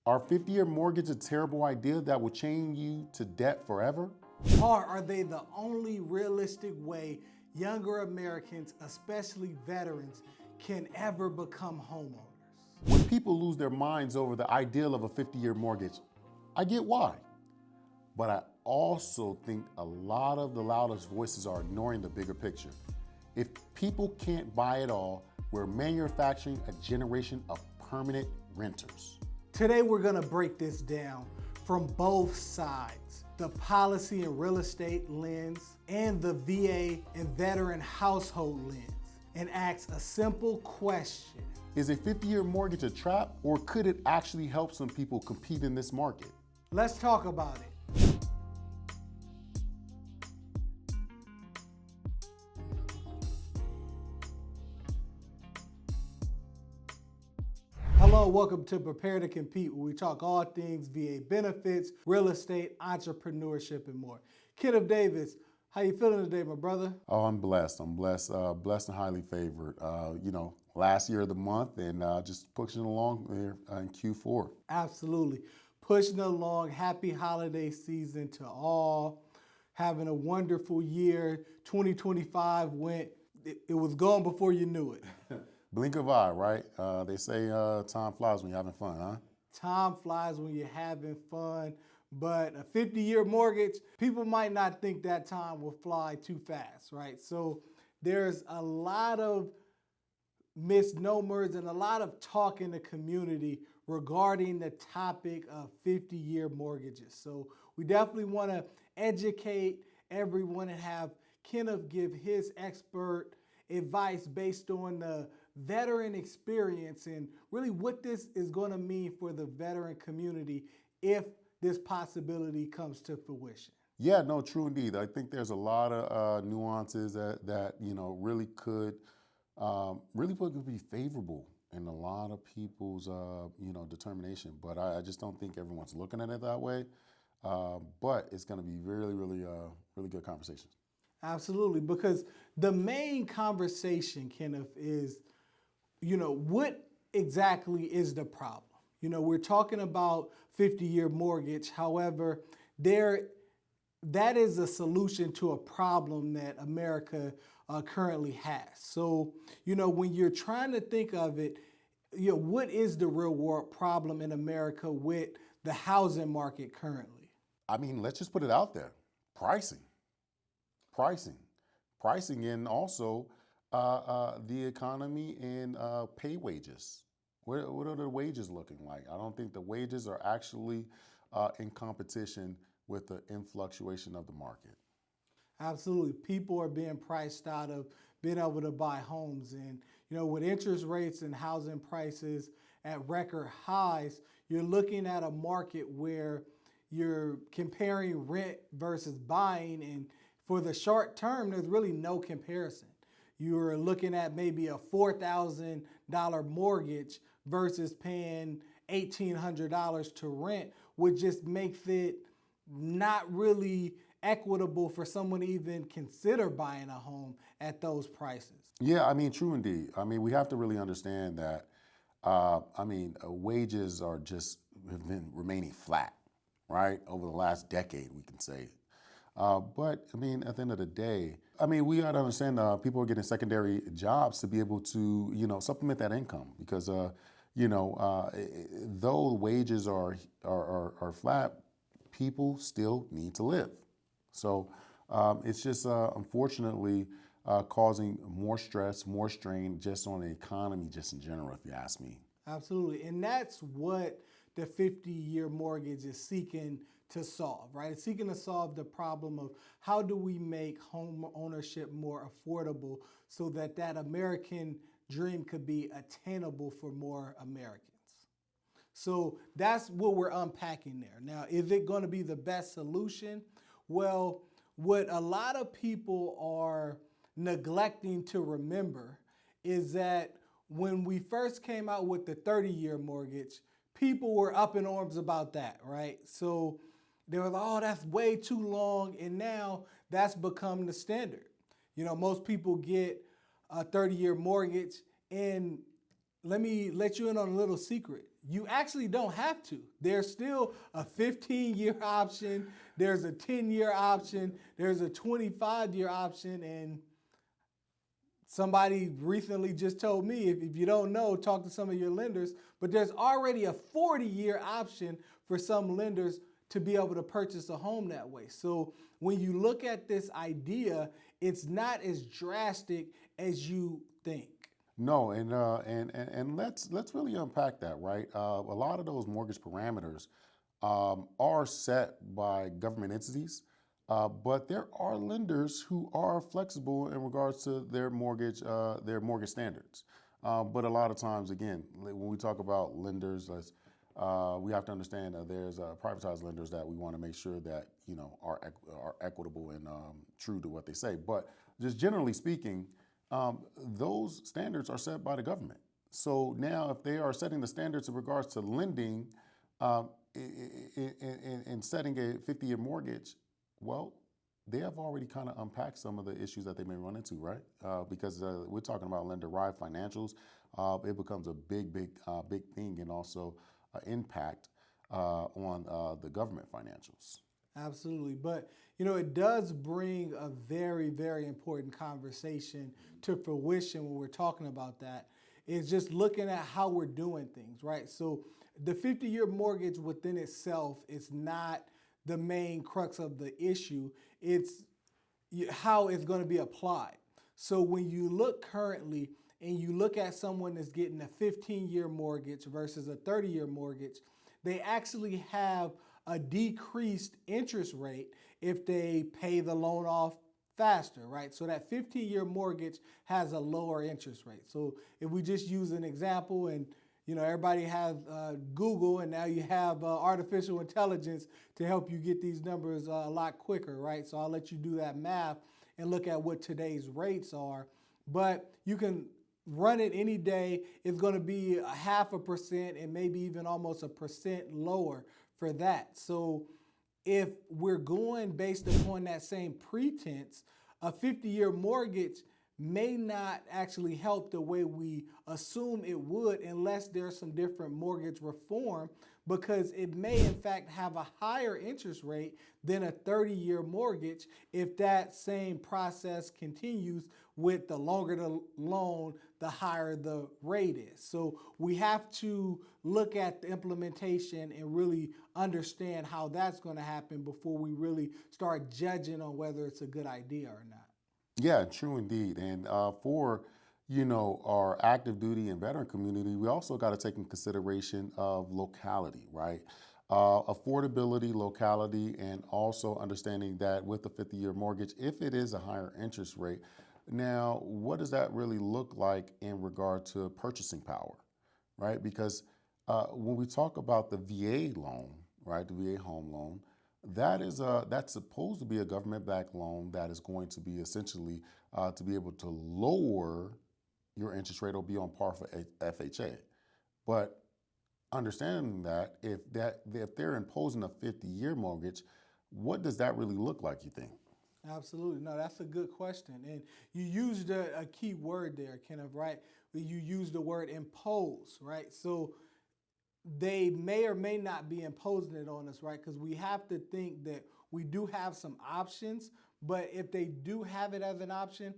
Are 50-year mortgage a terrible idea that will chain you to debt forever? Or are they the only realistic way younger Americans, especially veterans, can ever become homeowners? When people lose their minds over the ideal of a 50-year mortgage, I get why. But I also think a lot of the loudest voices are ignoring the bigger picture. If people can't buy it all, we're manufacturing a generation of permanent renters. Today we're gonna break this down from both sides, the policy and real estate lens and the VA and veteran household lens, and ask a simple question. Is a 50-year mortgage a trap, or could it actually help some people compete in this market? Let's talk about it. Hello, welcome to Prepare to Compete, where we talk all things VA benefits, real estate, entrepreneurship, and more. Kenneth Davis, how you feeling today, my brother? Oh, I'm blessed. Blessed and highly favored. Last year of the month, and just pushing along there in Q4. Absolutely. Pushing along. Happy holiday season to all. Having a wonderful year. 2025 went, it was gone before you knew it. Blink of eye, right? They say time flies when you're having fun, huh? Time flies when you're having fun, but a 50-year mortgage, people might not think that time will fly too fast, right? So there's a lot of misnomers and a lot of talk in the community regarding the topic of 50-year mortgages. So we definitely want to educate everyone and have Kenneth give his expert advice based on the veteran experience and really what this is going to mean for the veteran community if this possibility comes to fruition. Yeah, no, true indeed. I think there's a lot of nuances that really could be favorable in a lot of people's determination. But I just don't think everyone's looking at it that way. But it's going to be really good conversations. Absolutely, because the main conversation, Kenneth, is what exactly is the problem? We're talking about 50-year mortgage. However, that is a solution to a problem that America currently has. So, when you're trying to think of it, what is the real world problem in America with the housing market currently? I mean, let's just put it out there. Pricing, and also the economy and pay wages. What are the wages looking like? I don't think the wages are actually in competition with the influctuation of the market. Absolutely. People are being priced out of being able to buy homes. And, with interest rates and housing prices at record highs, you're looking at a market where you're comparing rent versus buying. And for the short term, there's really no comparison. You're looking at maybe a $4,000 mortgage versus paying $1,800 to rent, which just makes it not really equitable for someone to even consider buying a home at those prices. Yeah, I mean, true indeed. I mean, we have to really understand that, wages have been remaining flat, right? Over the last decade, we can say. But I mean, at the end of the day, we got to understand people are getting secondary jobs to be able to, supplement that income because, though wages are flat, people still need to live. So it's just unfortunately causing more stress, more strain just on the economy, just in general, if you ask me. Absolutely. And that's what the 50-year mortgage is seeking to solve, right? It's seeking to solve the problem of how do we make home ownership more affordable so that American dream could be attainable for more Americans. So that's what we're unpacking there. Now, is it going to be the best solution? Well, what a lot of people are neglecting to remember is that when we first came out with the 30-year mortgage, people were up in arms about that, right? So they were like, oh, that's way too long. And now that's become the standard. Most people get a 30-year mortgage. And let me let you in on a little secret. you actually don't have to. There's still a 15-year option, there's a 10-year option, there's a 25-year option, and somebody recently just told me, if you don't know, talk to some of your lenders, but there's already a 40-year option for some lenders to be able to purchase a home that way. So when you look at this idea, it's not as drastic as you think. No, and let's really unpack that, right? A lot of those mortgage parameters are set by government entities, but there are lenders who are flexible in regards to their mortgage standards. But a lot of times, again, when we talk about lenders, we have to understand that there's privatized lenders that we want to make sure that are equitable and true to what they say. But just generally speaking, those standards are set by the government. So now, if they are setting the standards in regards to lending in setting a 50-year mortgage, well, they have already kind of unpacked some of the issues that they may run into, right? Because we're talking about lender-derived financials. It becomes a big thing, and also impact on the government financials. Absolutely. But, it does bring a very, very important conversation to fruition when we're talking about that. It's just looking at how we're doing things, right? So the 50-year mortgage within itself is not the main crux of the issue. It's how it's going to be applied. So when you look currently and you look at someone that's getting a 15-year mortgage versus a 30-year mortgage, they actually have a decreased interest rate if they pay the loan off faster, right? So that 15-year mortgage has a lower interest rate. So if we just use an example, and everybody has Google, and now you have artificial intelligence to help you get these numbers a lot quicker, right? So I'll let you do that math and look at what today's rates are. But you can run it any day. It's going to be 0.5% and maybe even almost 1% lower for that. So if we're going based upon that same pretense, a 50-year mortgage may not actually help the way we assume it would unless there's some different mortgage reform, because it may in fact have a higher interest rate than a 30-year mortgage if that same process continues. With the longer the loan, the higher the rate is. So we have to look at the implementation and really understand how that's going to happen before we really start judging on whether it's a good idea or not. Yeah, true indeed. And for our active duty and veteran community, we also got to take in consideration of locality, right? Affordability, locality, and also understanding that with the 50-year mortgage, if it is a higher interest rate, now what does that really look like in regard to purchasing power, right? Because when we talk about the VA loan, right, the VA home loan, that's supposed to be a government-backed loan that is going to be essentially to be able to lower your interest rate or be on par for FHA. But understanding that if they're imposing a 50-year mortgage, what does that really look like, you think? Absolutely. No, that's a good question. And you used a key word there, Kenneth, right? You used the word impose, right? So they may or may not be imposing it on us, right? Because we have to think that we do have some options, but if they do have it as an option,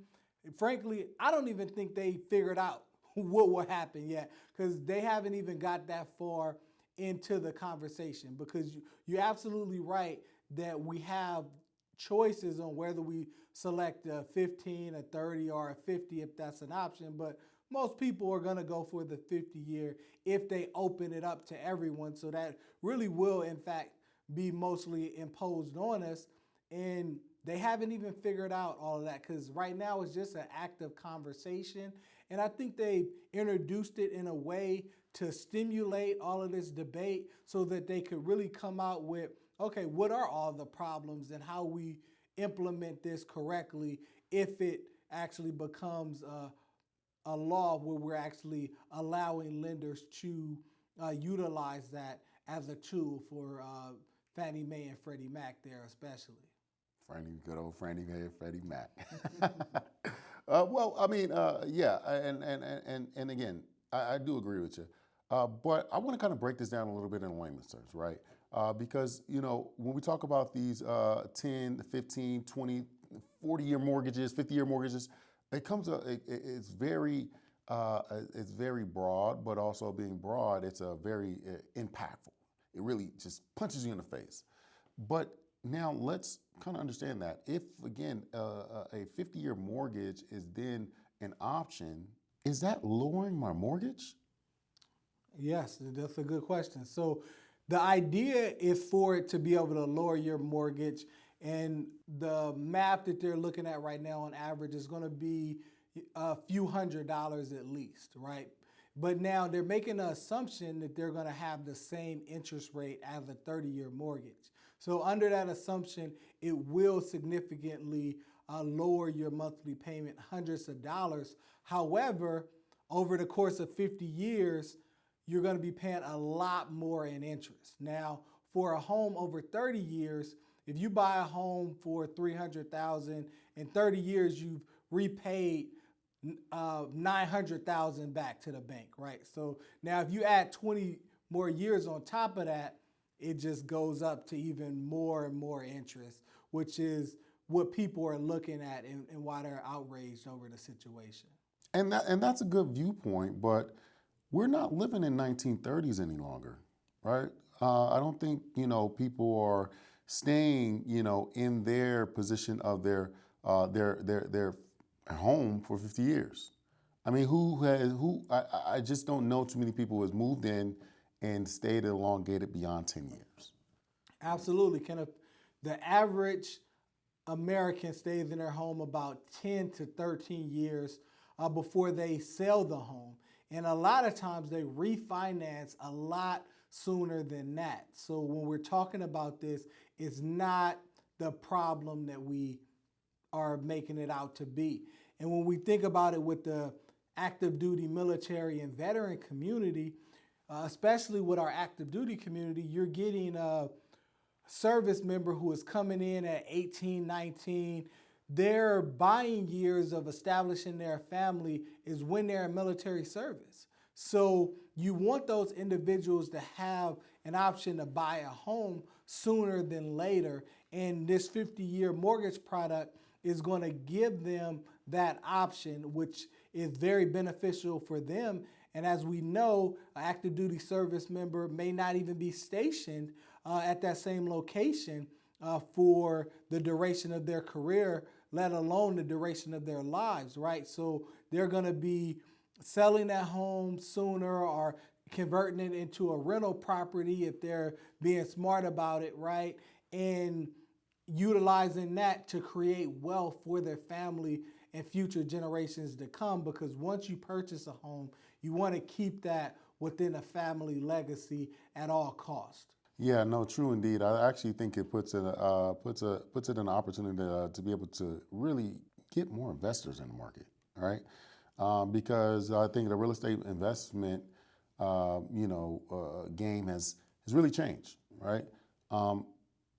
frankly, I don't even think they figured out what will happen yet, because they haven't even got that far into the conversation. Because you're absolutely right that we have choices on whether we select a 15, a 30, or a 50 if that's an option, but most people are going to go for the 50-year if they open it up to everyone. So that really will, in fact, be mostly imposed on us. And they haven't even figured out all of that, because right now it's just an active conversation. And I think they introduced it in a way to stimulate all of this debate so that they could really come out with, okay, what are all the problems and how we implement this correctly if it actually becomes a law where we're actually allowing lenders to utilize that as a tool for Fannie Mae and Freddie Mac there especially. Good old Fannie Mae and Freddie Mac. Well, I mean, yeah, and again, I do agree with you. But I want to kind of break this down a little bit in layman's terms, right? Because, when we talk about these 10, 15, 20, 40-year mortgages, 50-year mortgages, it's very broad, but also being broad, it's a very impactful. It really just punches you in the face. But now let's kind of understand that if, again, a 50-year mortgage is then an option, is that lowering my mortgage? Yes, that's a good question. So the idea is for it to be able to lower your mortgage, and the math that they're looking at right now on average is going to be a few $100s at least, right? But now they're making the assumption that they're going to have the same interest rate as a 30-year mortgage. So under that assumption, it will significantly lower your monthly payment hundreds of dollars. However, over the course of 50 years, you're going to be paying a lot more in interest. Now, for a home over 30 years, if you buy a home for $300,000, in 30 years you've repaid $900,000 back to the bank, right? So now if you add 20 more years on top of that, it just goes up to even more and more interest, which is what people are looking at and why they're outraged over the situation. And that's a good viewpoint, but we're not living in 1930s any longer, right? I don't think people are staying in their position of their home for 50 years. I mean, I just don't know too many people who has moved in and stayed elongated beyond 10 years. Absolutely, Kenneth. The average American stays in their home about 10 to 13 years before they sell the home. And a lot of times they refinance a lot sooner than that. So when we're talking about this, it's not the problem that we are making it out to be. And when we think about it with the active duty military and veteran community, especially with our active duty community, you're getting a service member who is coming in at 18, 19. Their buying years of establishing their family is when they're in military service. So you want those individuals to have an option to buy a home sooner than later. And this 50-year mortgage product is going to give them that option, which is very beneficial for them. And as we know, an active duty service member may not even be stationed at that same location for the duration of their career, let alone the duration of their lives, right? So they're going to be selling that home sooner or converting it into a rental property if they're being smart about it, right? And utilizing that to create wealth for their family and future generations to come, because once you purchase a home, you want to keep that within a family legacy at all costs. Yeah, no, true indeed. I actually think it puts it an opportunity to be able to really get more investors in the market, right? Because I think the real estate investment, game has really changed, right?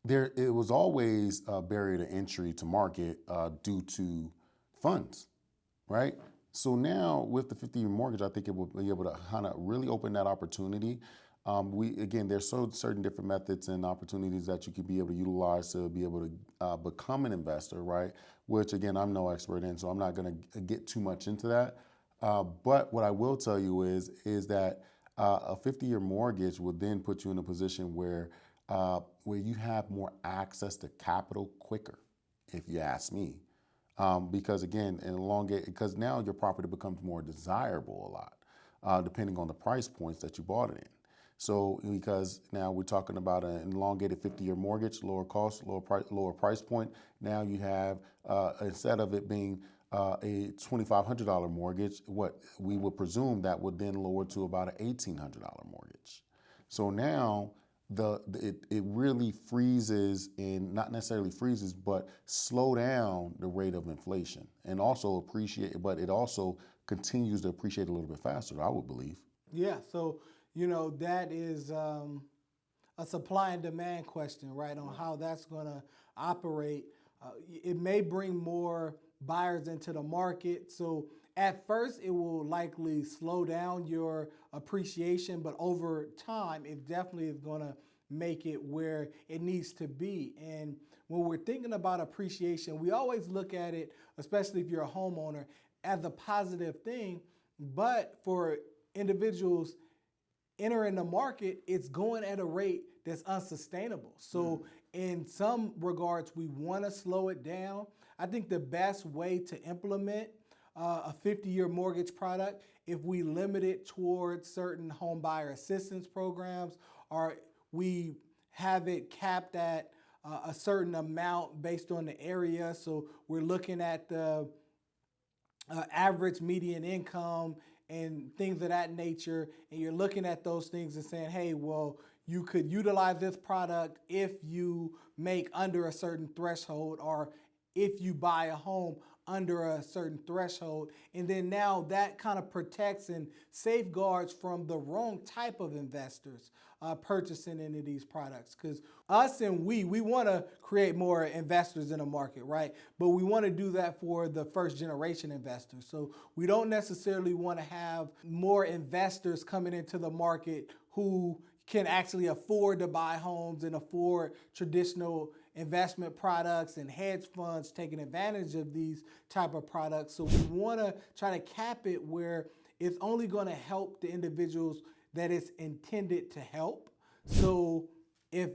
It was always a barrier to entry to market due to funds, right? So now with the 50-year mortgage, I think it will be able to kind of really open that opportunity. There's certain different methods and opportunities that you could be able to utilize to be able to become an investor, right? Which again, I'm no expert in, so I'm not going to get too much into that. But what I will tell you is that a 50-year mortgage will then put you in a position where you have more access to capital quicker, if you ask me. Because again, because now your property becomes more desirable a lot, depending on the price points that you bought it in. So because now we're talking about an elongated 50-year mortgage, lower cost, lower price point. Now you have, instead of it being a $2,500 mortgage, what we would presume that would then lower to about an $1,800 mortgage. So now it really freezes, and not necessarily freezes, but slow down the rate of inflation, and also but it also continues to appreciate a little bit faster, I would believe. Yeah, so that is a supply and demand question, right, on how that's going to operate. It may bring more buyers into the market. So at first it will likely slow down your appreciation, but over time it definitely is going to make it where it needs to be. And when we're thinking about appreciation, we always look at it, especially if you're a homeowner, as a positive thing. But for individuals entering the market, it's going at a rate that's unsustainable. So in some regards, we want to slow it down. I think the best way to implement a 50-year mortgage product, if we limit it towards certain home buyer assistance programs, or we have it capped at a certain amount based on the area. So we're looking at the average median income and things of that nature, and you're looking at those things and saying, hey, well, you could utilize this product if you make under a certain threshold, or if you buy a home under a certain threshold. And then now that kind of protects and safeguards from the wrong type of investors purchasing into these products. Because us and we want to create more investors in the market, right? But we want to do that for the first generation investors. So we don't necessarily want to have more investors coming into the market who can actually afford to buy homes and afford traditional investment products, and hedge funds taking advantage of these type of products. So we want to try to cap it where it's only going to help the individuals that it's intended to help. So if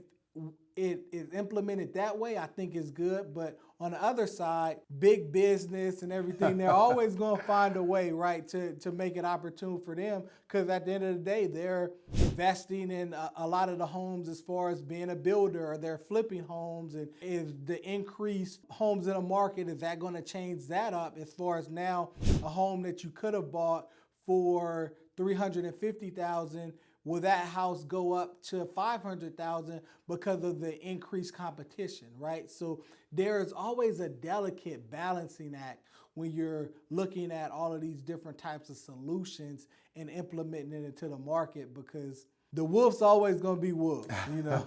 it is implemented that way, I think it's good. But on the other side, big business and everything, they're always going to find a way, right, to make it opportune for them, because at the end of the day, they're investing in a lot of the homes as far as being a builder, or they're flipping homes. And is the increased homes in the market, is that going to change that up as far as now a home that you could have bought for $350,000, will that house go up to $500,000 because of the increased competition, right? So there is always a delicate balancing act when you're looking at all of these different types of solutions and implementing it into the market, because the wolf's always going to be wolf, you know?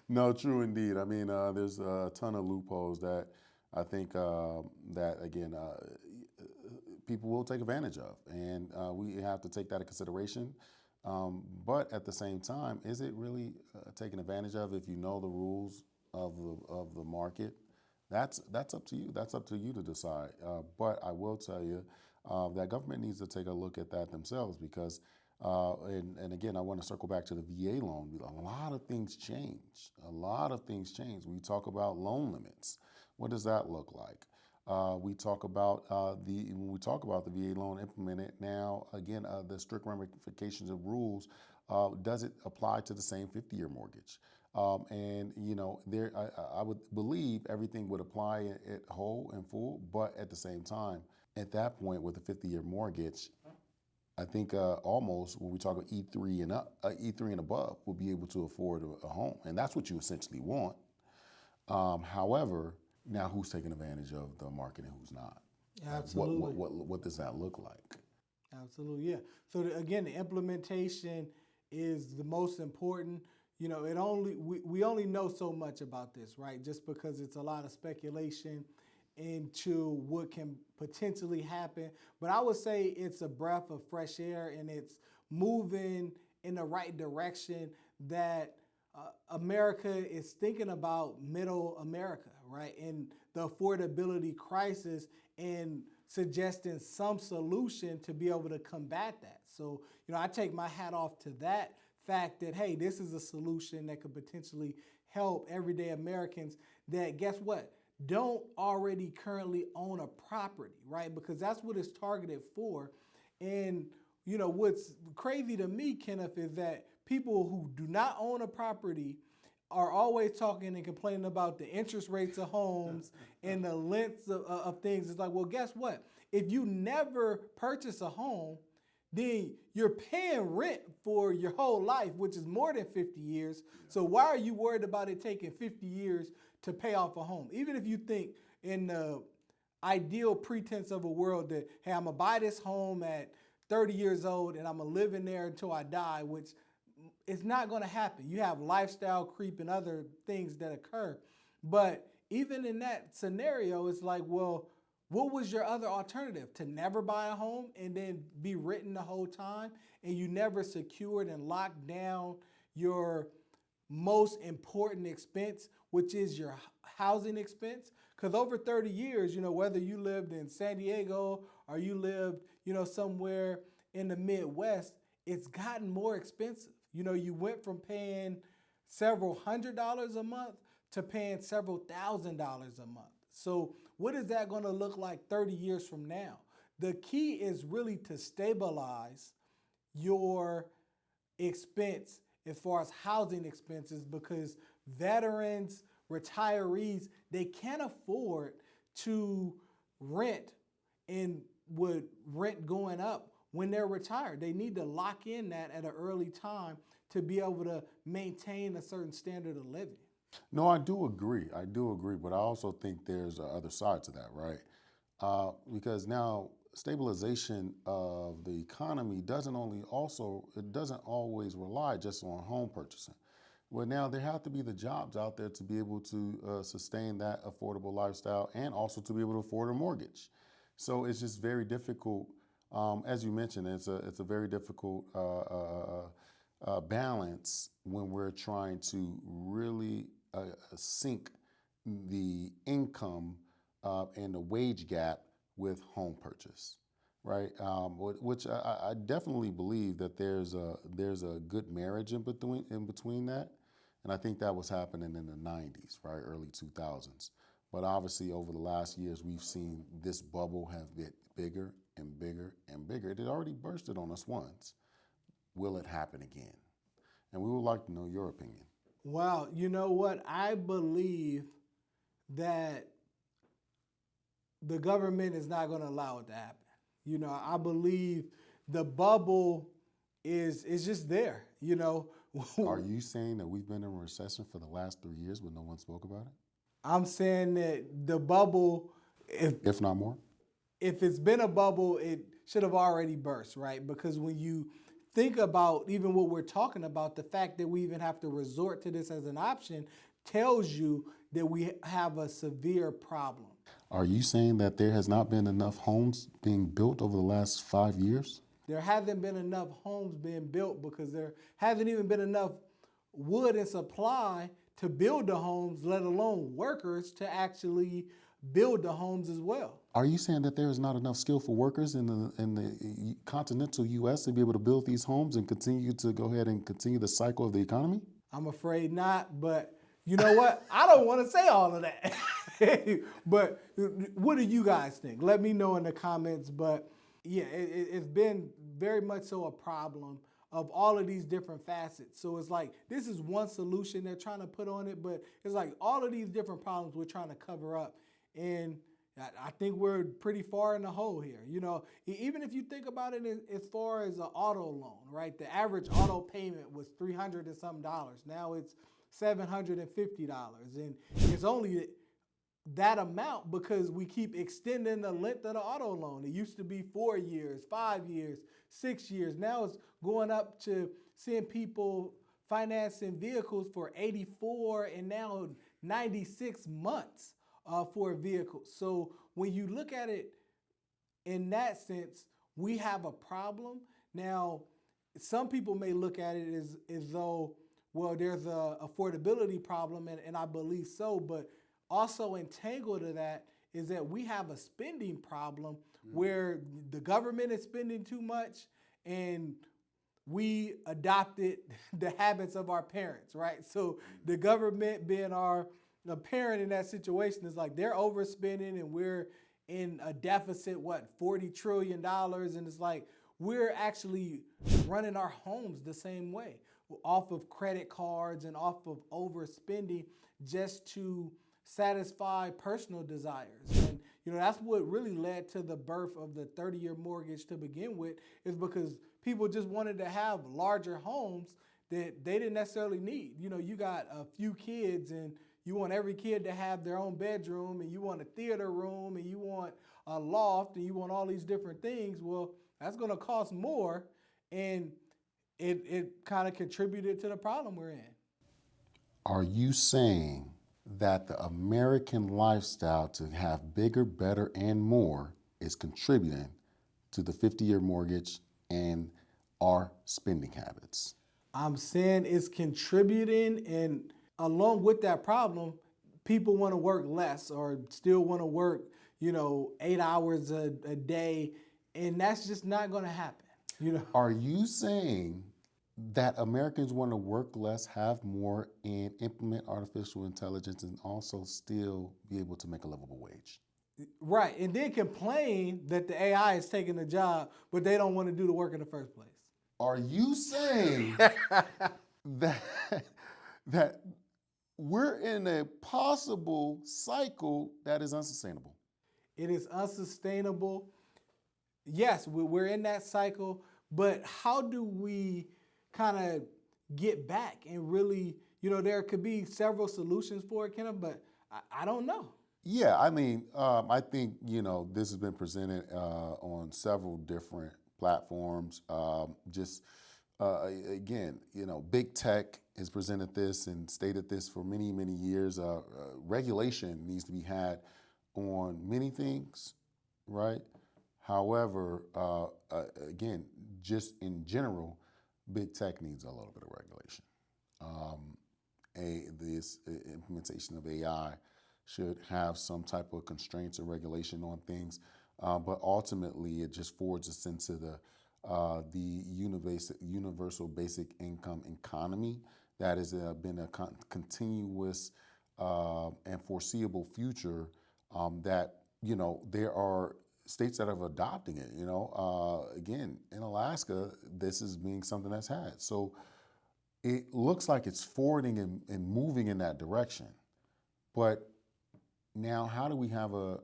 No, true indeed. I mean, there's a ton of loopholes that I think that, again, people will take advantage of, and we have to take that into consideration. But at the same time, is it really taken advantage of if you know the rules of the market? That's up to you. That's up to you to decide. But I will tell you that government needs to take a look at that themselves, because, and again, I want to circle back to the VA loan. A lot of things change. A lot of things change. We talk about loan limits. What does that look like? We talk about when we talk about the VA loan implemented now, again, the strict ramifications of rules, does it apply to the same 50-year mortgage? And, you know, I would believe everything would apply at whole and full, but at the same time, at that point with a 50-year mortgage, I think almost when we talk about E3 and up, E3 and above will be able to afford a home, and that's what you essentially want. However, now who's taking advantage of the market and who's not? Absolutely. What does that look like? Absolutely, yeah. So again, the implementation is the most important. You know, we only know so much about this, right? Just because it's a lot of speculation into what can potentially happen. But I would say it's a breath of fresh air, and it's moving in the right direction that America is thinking about middle America, right? And the affordability crisis, and suggesting some solution to be able to combat that. So, you know, I take my hat off to that fact that, hey, this is a solution that could potentially help everyday Americans that, guess what, don't already currently own a property, right? Because that's what it's targeted for. And, you know, what's crazy to me, Kenneth, is that people who do not own a property are always talking and complaining about the interest rates of homes and the lengths of things. It's like, well, guess what? If you never purchase a home, then you're paying rent for your whole life, which is more than 50 years. So why are you worried about it taking 50 years to pay off a home? Even if you think in the ideal pretense of a world that, hey, I'm going to buy this home at 30 years old and I'm going to live in there until I die, which it's not going to happen. You have lifestyle creep and other things that occur. But even in that scenario, it's like, well, what was your other alternative? To never buy a home and then be written the whole time, and you never secured and locked down your most important expense, which is your housing expense? Because over 30 years, whether you lived in San Diego or you lived, somewhere in the Midwest, it's gotten more expensive. You went from paying several $100s a month to paying several $1,000s a month. So what is that going to look like 30 years from now? The key is really to stabilize your expense as far as housing expenses, because veterans, retirees, they can't afford to rent, and with rent going up when they're retired. They need to lock in that at an early time to be able to maintain a certain standard of living. No, I do agree. But I also think there's a other side to that, right? Because now stabilization of the economy doesn't always rely just on home purchasing. But now there have to be the jobs out there to be able to sustain that affordable lifestyle and also to be able to afford a mortgage. So it's just very difficult. As you mentioned, it's a very difficult balance when we're trying to really sync the income and the wage gap with home purchase, right? Which I definitely believe that there's a good marriage in between that, and I think that was happening in the 90s, right, early 2000s. But obviously, over the last years, we've seen this bubble have been bigger and bigger and bigger. It had already bursted on us once. Will it happen again? And we would like to know your opinion. Well, you know what? I believe that the government is not going to allow it to happen. I believe the bubble is just there. Are you saying that we've been in a recession for the last 3 years but no one spoke about it? I'm saying that the bubble, if not more, if it's been a bubble, it should have already burst, right? Because when you think about even what we're talking about, the fact that we even have to resort to this as an option tells you that we have a severe problem. Are you saying that there has not been enough homes being built over the last 5 years? There hasn't been enough homes being built because there hasn't even been enough wood and supply to build the homes, let alone workers to actually build the homes as well. Are you saying that there is not enough skillful workers in the continental U.S. to be able to build these homes and continue to go ahead and continue the cycle of the economy? I'm afraid not, but you know what? I don't want to say all of that. But what do you guys think? Let me know in the comments. But yeah, it's been very much so a problem of all of these different facets. So it's like, this is one solution they're trying to put on it, but it's like all of these different problems we're trying to cover up. And I think we're pretty far in the hole here. Even if you think about it as far as an auto loan, right? The average auto payment was $300 and some dollars. Now it's $750. And it's only that amount because we keep extending the length of the auto loan. It used to be 4 years, 5 years, 6 years. Now it's going up to seeing people financing vehicles for 84 and now 96 months for a vehicle. So when you look at it in that sense, we have a problem. Now, some people may look at it as though, well, there's a affordability problem, and I believe so, but also entangled to that is that we have a spending problem where the government is spending too much and we adopted the habits of our parents, right? So the government being the parent in that situation is like they're overspending and we're in a deficit, $40 trillion. And it's like we're actually running our homes the same way, off of credit cards and off of overspending just to satisfy personal desires. And that's what really led to the birth of the 30-year mortgage to begin with, is because people just wanted to have larger homes that they didn't necessarily need. You got a few kids and you want every kid to have their own bedroom, and you want a theater room, and you want a loft, and you want all these different things. Well, that's going to cost more, and it kind of contributed to the problem we're in. Are you saying that the American lifestyle to have bigger, better, and more is contributing to the 50-year mortgage and our spending habits? I'm saying it's contributing, and along with that problem, people want to work less or still want to work, 8 hours a day, and that's just not going to happen. Are you saying that Americans want to work less, have more, and implement artificial intelligence and also still be able to make a livable wage? Right, and then complain that the AI is taking the job, but they don't want to do the work in the first place. Are you saying that that we're in a possible cycle that is unsustainable? It is unsustainable. Yes, we're in that cycle, but how do we kind of get back and really, there could be several solutions for it, Kenneth, but I don't know. Yeah, I mean, I think, this has been presented on several different platforms. Again, big tech has presented this and stated this for many, many years. Regulation needs to be had on many things, right? However, again, just in general, big tech needs a little bit of regulation. This implementation of AI should have some type of constraints or regulation on things, but ultimately it just forwards us into the universal basic income economy that has been a continuous and foreseeable future that, there are states that have adopting it, again, in Alaska, this is being something that's had. So it looks like it's forwarding and moving in that direction. But now how do we have a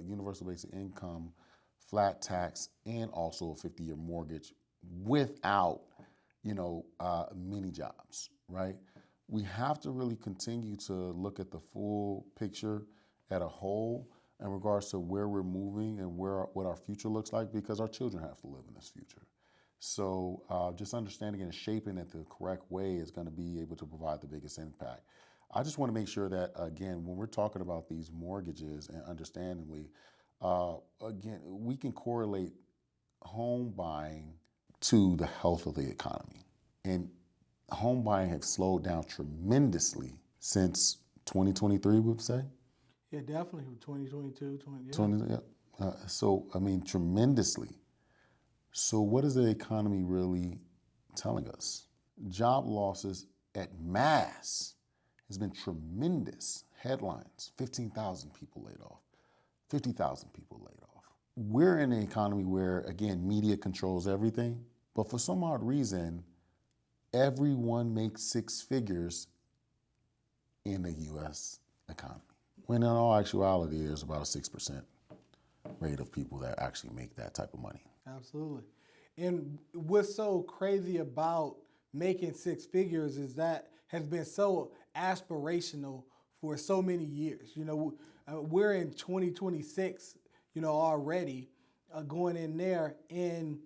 universal basic income, flat tax, and also a 50-year mortgage without, many jobs, right? We have to really continue to look at the full picture at a whole in regards to where we're moving and what our future looks like, because our children have to live in this future. So just understanding and shaping it the correct way is going to be able to provide the biggest impact. I just want to make sure that, again, when we're talking about these mortgages and understandingly, again, we can correlate home buying to the health of the economy. And home buying has slowed down tremendously since 2023, we would say. Yeah, definitely from 2022, 20. So, I mean, tremendously. So what is the economy really telling us? Job losses at mass has been tremendous. Headlines, 15,000 people laid off, 50,000 people laid off. We're in an economy where, again, media controls everything, but for some odd reason, everyone makes six figures in the U.S. economy. When in all actuality, there's about a 6% rate of people that actually make that type of money. Absolutely. And what's so crazy about making six figures is that has been so aspirational for so many years. We're in 2026, already going in there, and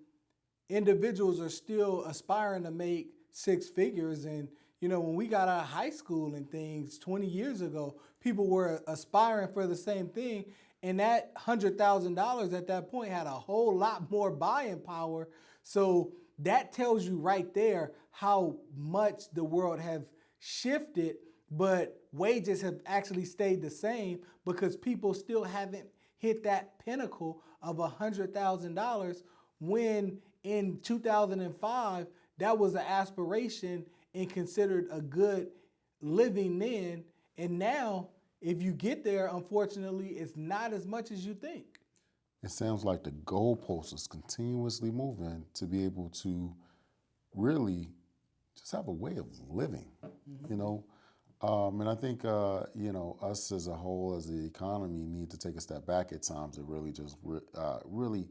individuals are still aspiring to make six figures. And, when we got out of high school and things 20 years ago, people were aspiring for the same thing. And that $100,000 at that point had a whole lot more buying power. So that tells you right there how much the world have shifted, but wages have actually stayed the same because people still haven't hit that pinnacle of $100,000 when in 2005, that was an aspiration and considered a good living then. And now, if you get there, unfortunately, it's not as much as you think. It sounds like the goalpost is continuously moving to be able to really just have a way of living, and I think, us as a whole, as the economy, need to take a step back at times and really just really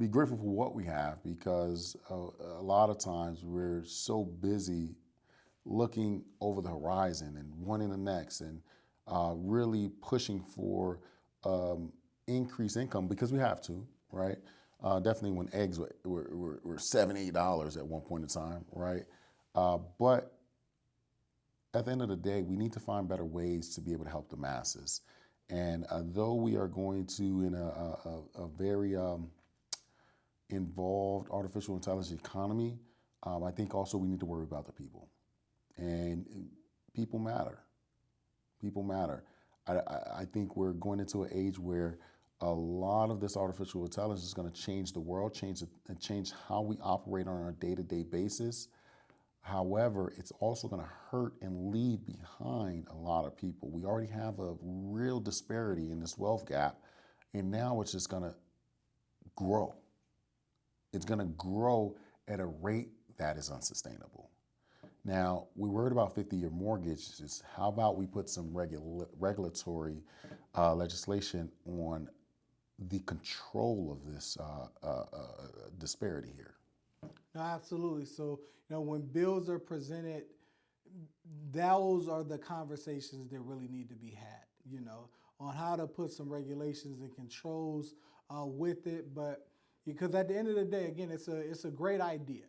be grateful for what we have, because a lot of times we're so busy looking over the horizon and wanting the next and really pushing for increased income because we have to, right? Definitely when eggs were $7, $8 at one point in time, right? But at the end of the day, we need to find better ways to be able to help the masses. And though we are going to, in a very involved artificial intelligence economy, I think also we need to worry about the people. And people matter. People matter. I think we're going into an age where a lot of this artificial intelligence is going to change the world, change how we operate on a day-to-day basis. However, it's also going to hurt and leave behind a lot of people. We already have a real disparity in this wealth gap, and now it's just going to grow. It's going to grow at a rate that is unsustainable. Now, we're worried about 50-year mortgages. How about we put some regulatory legislation on the control of this disparity here? No, absolutely. So, when bills are presented, those are the conversations that really need to be had, on how to put some regulations and controls with it. But because at the end of the day, again, it's a great idea.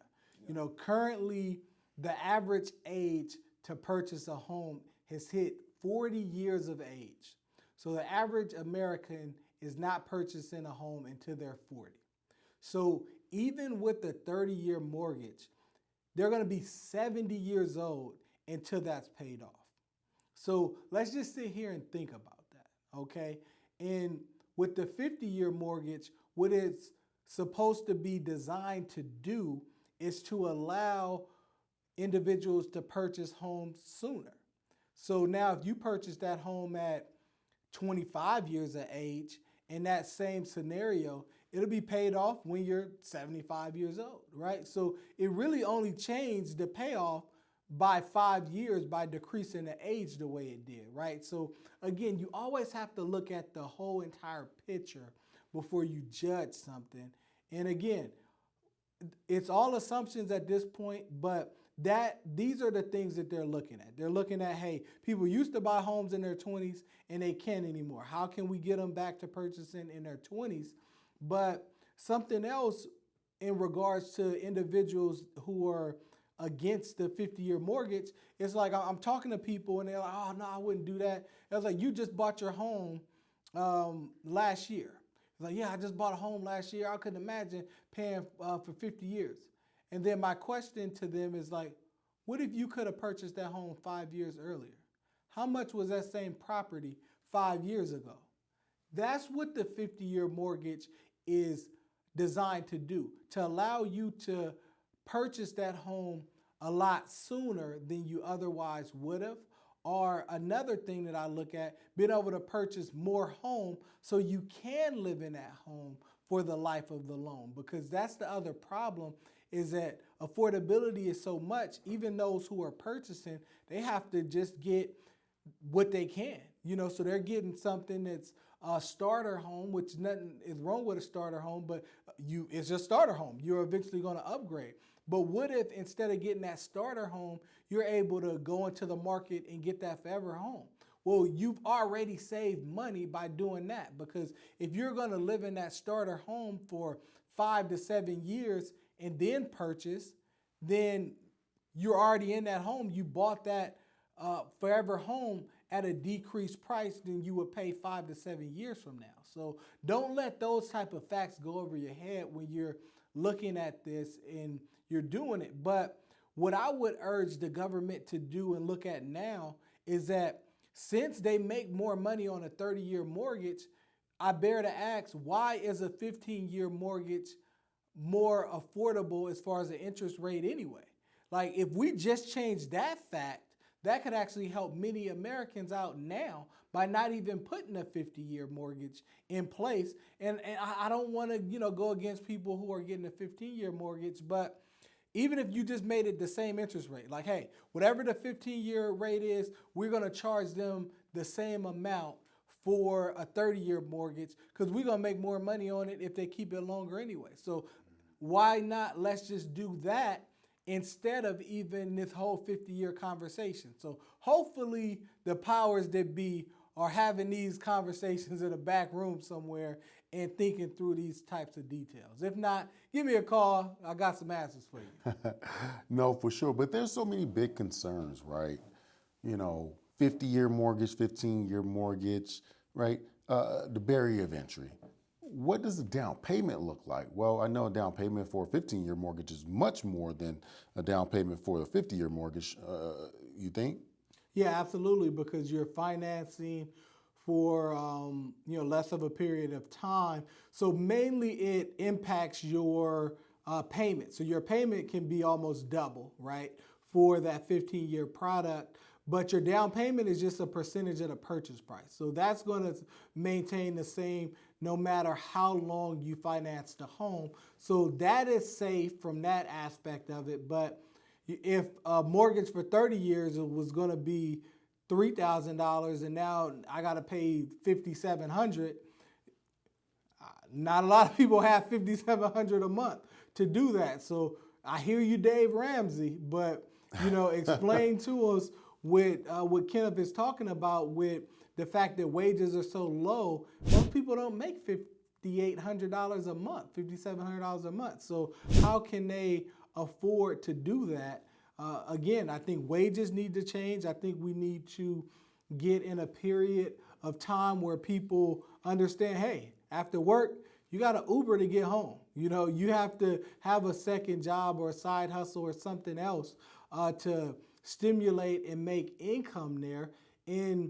Yeah. Currently, the average age to purchase a home has hit 40 years of age. So the average American is not purchasing a home until they're 40. So even with the 30-year mortgage, they're going to be 70 years old until that's paid off. So let's just sit here and think about that, okay? And with the 50-year mortgage, what it's supposed to be designed to do is to allow individuals to purchase homes sooner. So now if you purchase that home at 25 years of age, in that same scenario, it'll be paid off when you're 75 years old, right? So it really only changed the payoff by 5 years by decreasing the age the way it did, right? So again, you always have to look at the whole entire picture before you judge something. And again, it's all assumptions at this point, but these are the things that they're looking at. They're looking at, hey, people used to buy homes in their 20s and they can't anymore. How can we get them back to purchasing in their 20s? But something else in regards to individuals who are against the 50-year mortgage, it's like I'm talking to people and they're like, oh, no, I wouldn't do that. I was like, you just bought your home last year. It's like, yeah, I just bought a home last year. I couldn't imagine paying for 50 years. And then my question to them is like, what if you could have purchased that home 5 years earlier? How much was that same property 5 years ago? That's what the 50-year mortgage is designed to do, to allow you to purchase that home a lot sooner than you otherwise would have. Or another thing that I look at, being able to purchase more home so you can live in that home for the life of the loan. Because that's the other problem, is that affordability is so much, even those who are purchasing, they have to just get what they can, so they're getting something that's a starter home, which nothing is wrong with a starter home, but it's a starter home. You're eventually going to upgrade. But what if instead of getting that starter home, you're able to go into the market and get that forever home? Well, you've already saved money by doing that, because if you're going to live in that starter home for 5 to 7 years and then purchase, then you're already in that home. You bought that forever home at a decreased price than you would pay 5 to 7 years from now. So don't let those type of facts go over your head when you're looking at this and you're doing it. But what I would urge the government to do and look at now is that since they make more money on a 30-year mortgage, I bear to ask, why is a 15-year mortgage more affordable as far as the interest rate anyway? Like, if we just change that fact, that could actually help many Americans out now by not even putting a 50-year mortgage in place. And I don't want to, go against people who are getting a 15-year mortgage, but even if you just made it the same interest rate, like, hey, whatever the 15-year rate is, we're going to charge them the same amount for a 30-year mortgage, because we're going to make more money on it if they keep it longer anyway. So why not let's just do that instead of even this whole 50-year conversation? So hopefully the powers that be are having these conversations in a back room somewhere and thinking through these types of details. If not, give me a call. I got some answers for you. No, for sure. But there's so many big concerns, right? 50-year mortgage, 15-year mortgage, right? The barrier of entry. What does the down payment look like? Well, I know a down payment for a 15-year mortgage is much more than a down payment for a 50-year mortgage. You think? Yeah, absolutely, because you're financing for less of a period of time. So mainly it impacts your payment. So your payment can be almost double, right, for that 15-year product. But your down payment is just a percentage of the purchase price. So that's going to maintain the same no matter how long you finance the home. So that is safe from that aspect of it. But if a mortgage for 30 years was going to be $3,000 and now I got to pay $5,700, not a lot of people have $5,700 a month to do that. So I hear you, Dave Ramsey, but explain to us what Kenneth is talking about with the fact that wages are so low. Most people don't make $5,800 a month, $5,700 a month. So how can they afford to do that? Again, I think wages need to change. I think we need to get in a period of time where people understand, hey, after work, you got to Uber to get home. You have to have a second job or a side hustle or something else to stimulate and make income there. And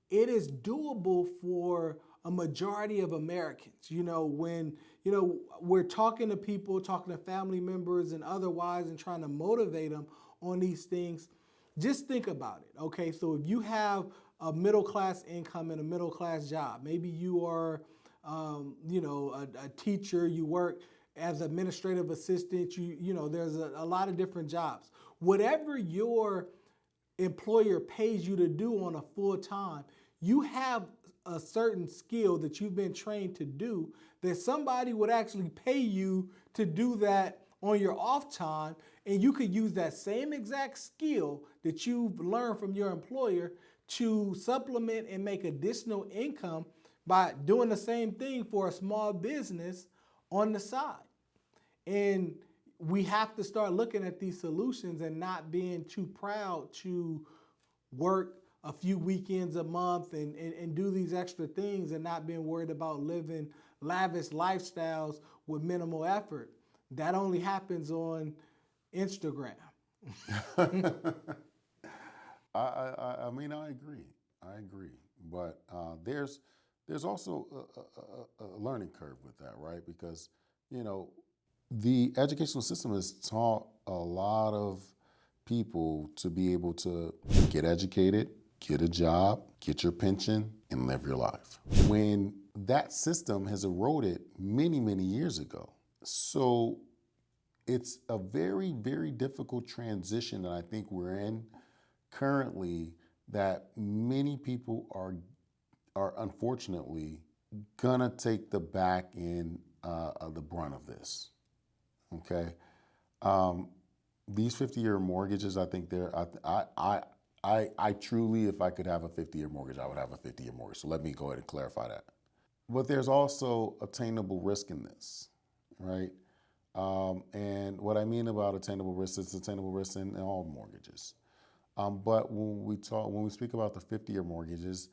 it is doable for a majority of Americans. When we're talking to people, talking to family members and otherwise, and trying to motivate them on these things, just think about it. Okay, so if you have a middle class income and a middle class job, maybe you are, a teacher, you work as administrative assistant, there's a lot of different jobs. Whatever your employer pays you to do on a full time, you have a certain skill that you've been trained to do that somebody would actually pay you to do that on your off time, and you could use that same exact skill that you've learned from your employer to supplement and make additional income by doing the same thing for a small business on the side. And we have to start looking at these solutions and not being too proud to work a few weekends a month and do these extra things and not being worried about living lavish lifestyles with minimal effort. That only happens on Instagram. I mean, I agree. But there's also a learning curve with that, right? Because, the educational system has taught a lot of people to be able to get educated, get a job, get your pension, and live your life. When that system has eroded many, many years ago. So it's a very, very difficult transition that I think we're in currently, that many people are unfortunately gonna take the back end of the brunt of this. Okay, these 50-year mortgages, I think I truly, if I could have a 50-year mortgage, I would have a 50-year mortgage. So let me go ahead and clarify that. But there's also attainable risk in this, right? And what I mean about attainable risk is attainable risk in all mortgages. But when we speak about the 50-year mortgages,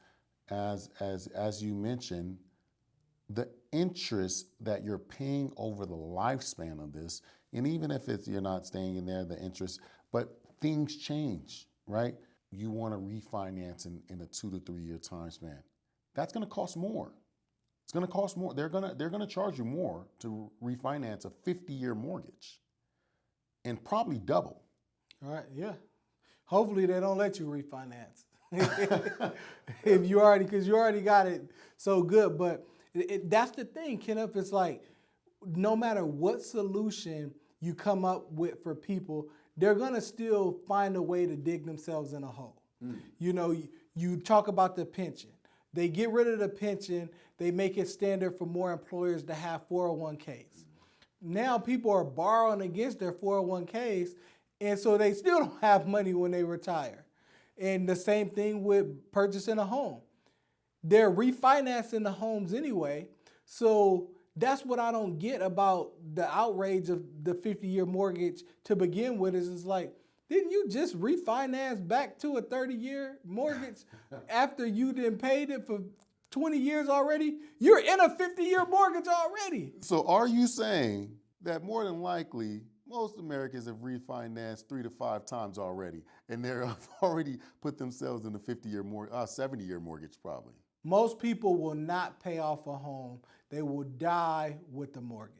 as you mentioned, the interest that you're paying over the lifespan of this, and even if you're not staying in there, the interest, but things change, right? You want to refinance in a 2 to 3 year time span. That's going to cost more. It's going to cost more. They're going to charge you more to refinance a 50-year mortgage, and probably double. All right, yeah. Hopefully they don't let you refinance if because you already got it so good. But that's the thing, Kenneth. It's like no matter what solution you come up with for people, they're gonna still find a way to dig themselves in a hole. You talk about the pension. They get rid of the pension. They make it standard for more employers to have 401ks. Now people are borrowing against their 401ks, and so they still don't have money when they retire. And the same thing with purchasing a home. They're refinancing the homes anyway. So that's what I don't get about the outrage of the 50-year mortgage to begin with. Is it's like didn't you just refinance back to a 30-year mortgage after you done paid it for 20 years already? You're in a 50-year mortgage already. So are you saying that more than likely most Americans have refinanced 3 to 5 times already, and they're already put themselves in a 70-year mortgage probably? Most people will not pay off a home. They will die with the mortgage.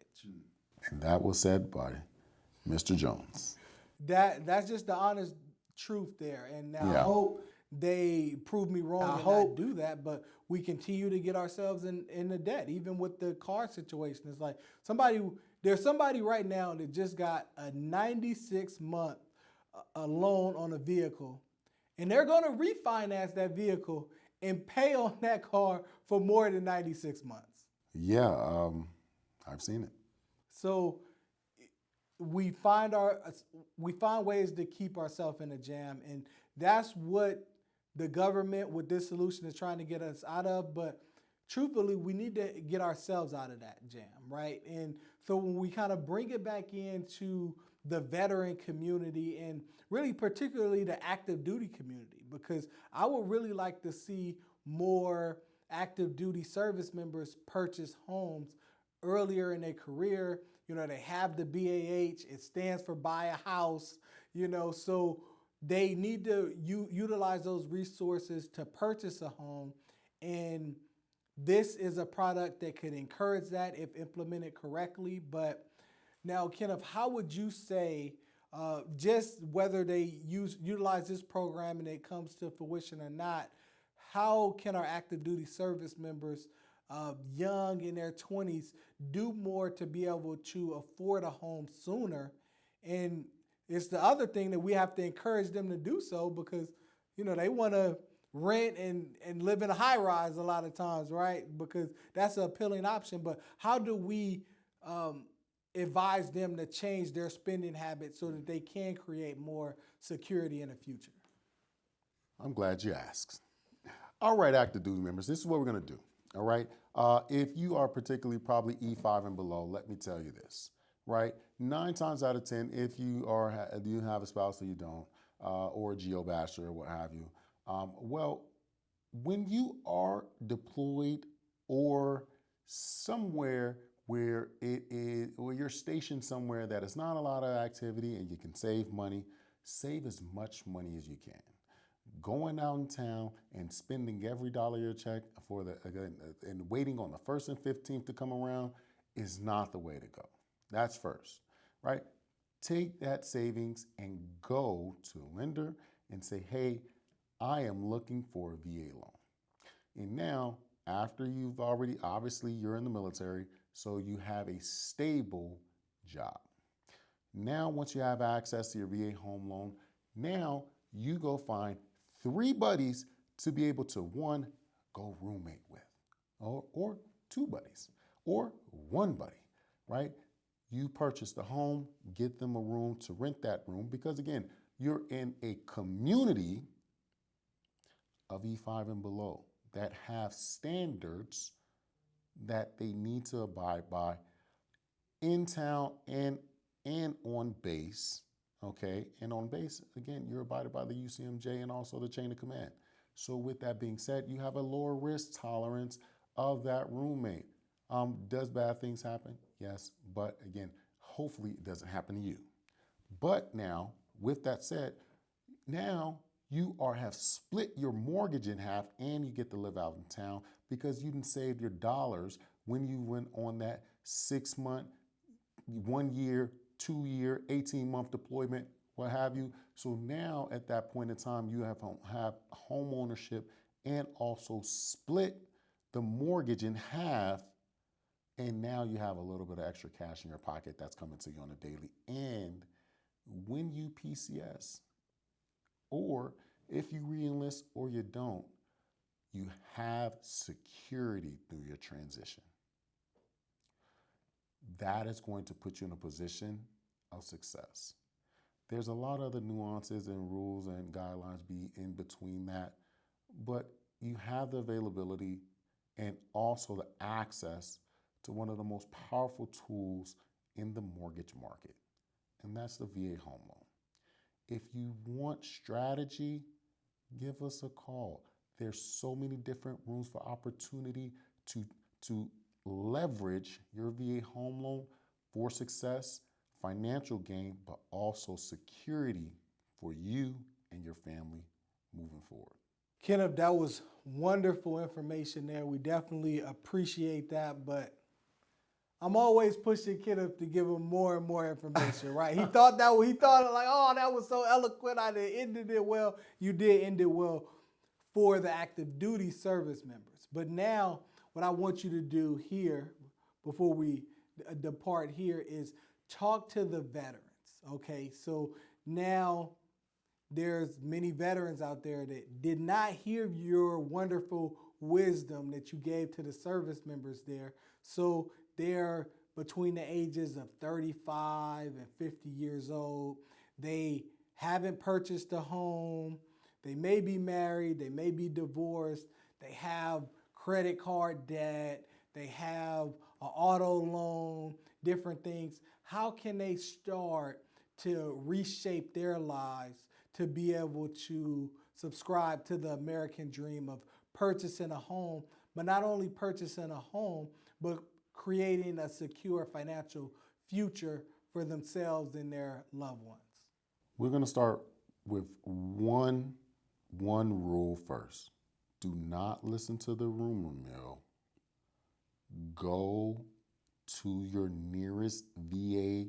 And that was said by Mr. Jones. That's just the honest truth there. And now Yeah. I hope they prove me wrong and not do that, but we continue to get ourselves in the debt, even with the car situation. It's like there's somebody right now that just got a 96-month a loan on a vehicle, and they're going to refinance that vehicle and pay on that car for more than 96 months. Yeah, I've seen it. So we find ways to keep ourselves in a jam, and that's what the government with this solution is trying to get us out of. But truthfully, we need to get ourselves out of that jam, right? And so when we kind of bring it back into the veteran community, and really particularly the active duty community, because I would really like to see more active duty service members purchase homes earlier in their career. You know, they have the BAH, it stands for buy a house, you know, so they need to utilize those resources to purchase a home. And this is a product that could encourage that if implemented correctly. But now, Kenneth, how would you say, just whether they utilize this program and it comes to fruition or not, how can our active duty service members, young in their 20s, do more to be able to afford a home sooner? And it's the other thing that we have to encourage them to do so, because, you know, they want to rent and live in a high rise a lot of times, right? Because that's an appealing option. But how do we advise them to change their spending habits so that they can create more security in the future? I'm glad you asked. All right, active duty members, this is what we're going to do. All right. If you are particularly probably E5 and below, let me tell you this, right? 9 times out of 10, if you have a spouse or you don't, or a geobasher or what have you, well, when you are deployed or somewhere where you're stationed somewhere that is not a lot of activity and you can save money, save as much money as you can. Going out in town and spending every dollar you check and waiting on the 1st and 15th to come around is not the way to go. That's first, right? Take that savings and go to a lender and say, hey, I am looking for a VA loan. And now, after you've already, obviously you're in the military, so you have a stable job. Now, once you have access to your VA home loan, now you go find 3 buddies to be able to, 1, go roommate with, or 2 buddies, or 1 buddy, right? You purchase the home, get them a room to rent that room, because again, you're in a community of E5 and below that have standards that they need to abide by in town and on base. Okay, and on base, again, you're abided by the UCMJ and also the chain of command. So with that being said, you have a lower risk tolerance of that roommate. Does bad things happen? Yes, but again, hopefully it doesn't happen to you. But now, with that said, now you have split your mortgage in half and you get to live out in town because you didn't save your dollars when you went on that 6-month, 1 year, 2 year, 18-month deployment, what have you. So now at that point in time, you have home ownership and also split the mortgage in half. And now you have a little bit of extra cash in your pocket that's coming to you on a daily. And when you PCS, or if you re-enlist or you don't, you have security through your transition. That is going to put you in a position of success. There's a lot of other nuances and rules and guidelines in between that, but you have the availability and also the access to one of the most powerful tools in the mortgage market, and that's the VA home loan. If you want strategy, give us a call. There's so many different rooms for opportunity to leverage your VA home loan for success, financial gain, but also security for you and your family moving forward. Kenneth, that was wonderful information there. We definitely appreciate that, but I'm always pushing Kenneth to give him more and more information, right? He thought like, oh, that was so eloquent. I did ended it well. You did end it well for the active duty service members. But now what I want you to do here before we depart here is talk to the veterans, okay? So now there's many veterans out there that did not hear your wonderful wisdom that you gave to the service members there. So they're between the ages of 35 and 50 years old. They haven't purchased a home. They may be married. They may be divorced. They have credit card debt. They have an auto loan, different things. How can they start to reshape their lives to be able to subscribe to the American dream of purchasing a home, but not only purchasing a home, but creating a secure financial future for themselves and their loved ones? We're going to start with one rule first. Do not listen to the rumor mill. Go to your nearest VA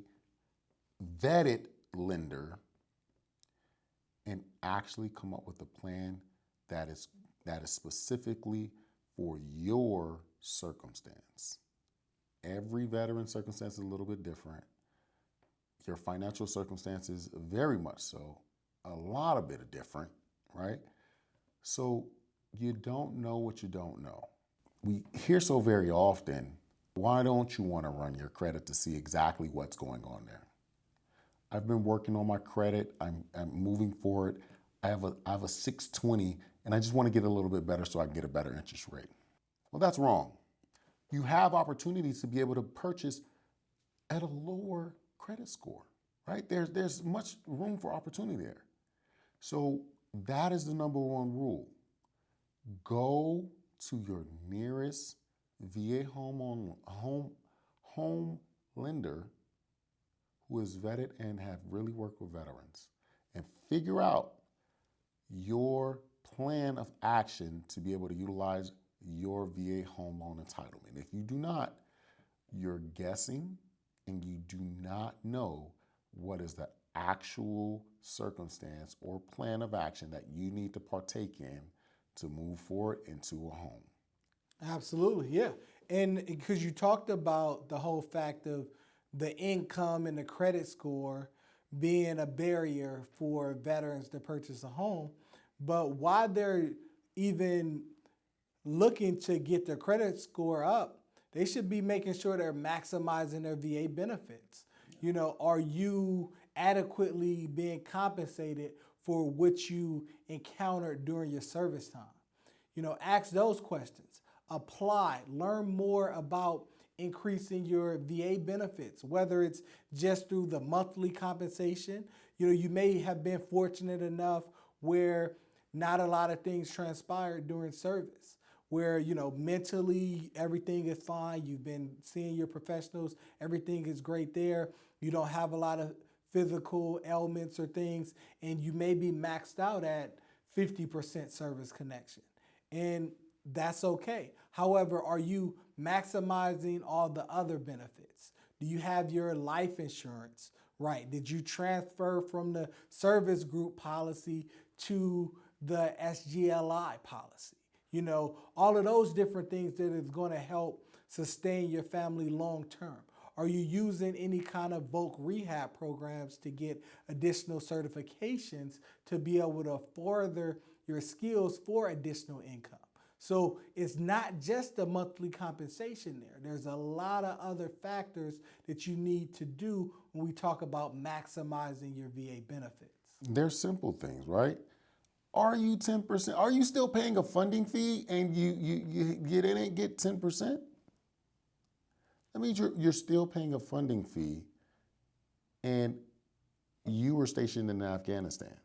vetted lender and actually come up with a plan that is specifically for your circumstance. Every veteran's circumstance is a little bit different. Your financial circumstances, very much so, a lot of bit different, right? So you don't know what you don't know. We hear so very often, why don't you want to run your credit to see exactly what's going on there? I've been working on my credit. I'm moving forward. I have a 620, and I just want to get a little bit better so I can get a better interest rate. Well, that's wrong. You have opportunities to be able to purchase at a lower credit score, right? There's much room for opportunity there. So that is the number one rule. Go to your nearest VA home lender who is vetted and have really worked with veterans and figure out your plan of action to be able to utilize your VA home loan entitlement. If you do not, you're guessing and you do not know what is the actual circumstance or plan of action that you need to partake in to move forward into a home. Absolutely, yeah. And because you talked about the whole fact of the income and the credit score being a barrier for veterans to purchase a home, but while they're even looking to get their credit score up, they should be making sure they're maximizing their VA benefits. You know, are you adequately being compensated for what you encountered during your service time? You know, ask those questions. Apply, learn more about increasing your VA benefits, whether it's just through the monthly compensation. You know, you may have been fortunate enough where not a lot of things transpired during service, where, you know, mentally everything is fine. You've been seeing your professionals. Everything is great there. You don't have a lot of physical ailments or things, and you may be maxed out at 50% service connection. And that's okay. However, are you maximizing all the other benefits? Do you have your life insurance right? Did you transfer from the service group policy to the SGLI policy? You know, all of those different things that is going to help sustain your family long term. Are you using any kind of voc rehab programs to get additional certifications to be able to further your skills for additional income? So it's not just the monthly compensation there. There's a lot of other factors that you need to do when we talk about maximizing your VA benefits. They're simple things, right? Are you 10%? Are you still paying a funding fee and you didn't get 10%? That means you're still paying a funding fee, and you were stationed in Afghanistan.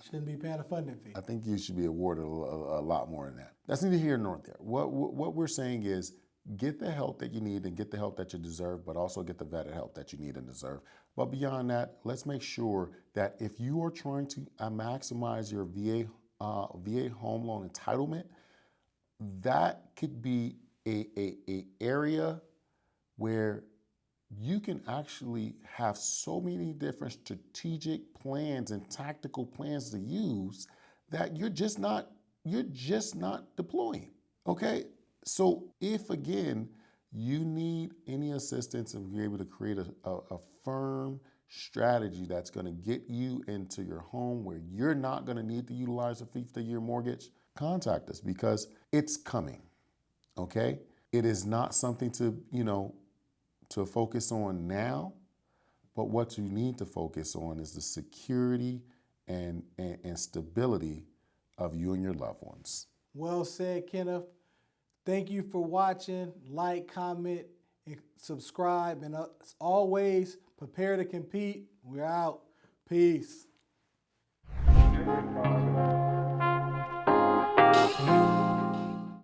Shouldn't be paying a funding fee. I think you should be awarded a lot more than that. That's neither here nor there. What we're saying is get the help that you need and get the help that you deserve, but also get the vetted help that you need and deserve. But beyond that, let's make sure that if you are trying to maximize your VA home loan entitlement, that could be a area where you can actually have so many different strategic plans and tactical plans to use that you're just not deploying. Okay? So if again you need any assistance and be able to create a firm strategy that's going to get you into your home where you're not going to need to utilize a 50-year mortgage, contact us because it's coming. Okay? It is not something to, to focus on now, but what you need to focus on is the security and stability of you and your loved ones. Well said, Kenneth. Thank you for watching. Like, comment, and subscribe. And as always, prepare to compete. We're out. Peace.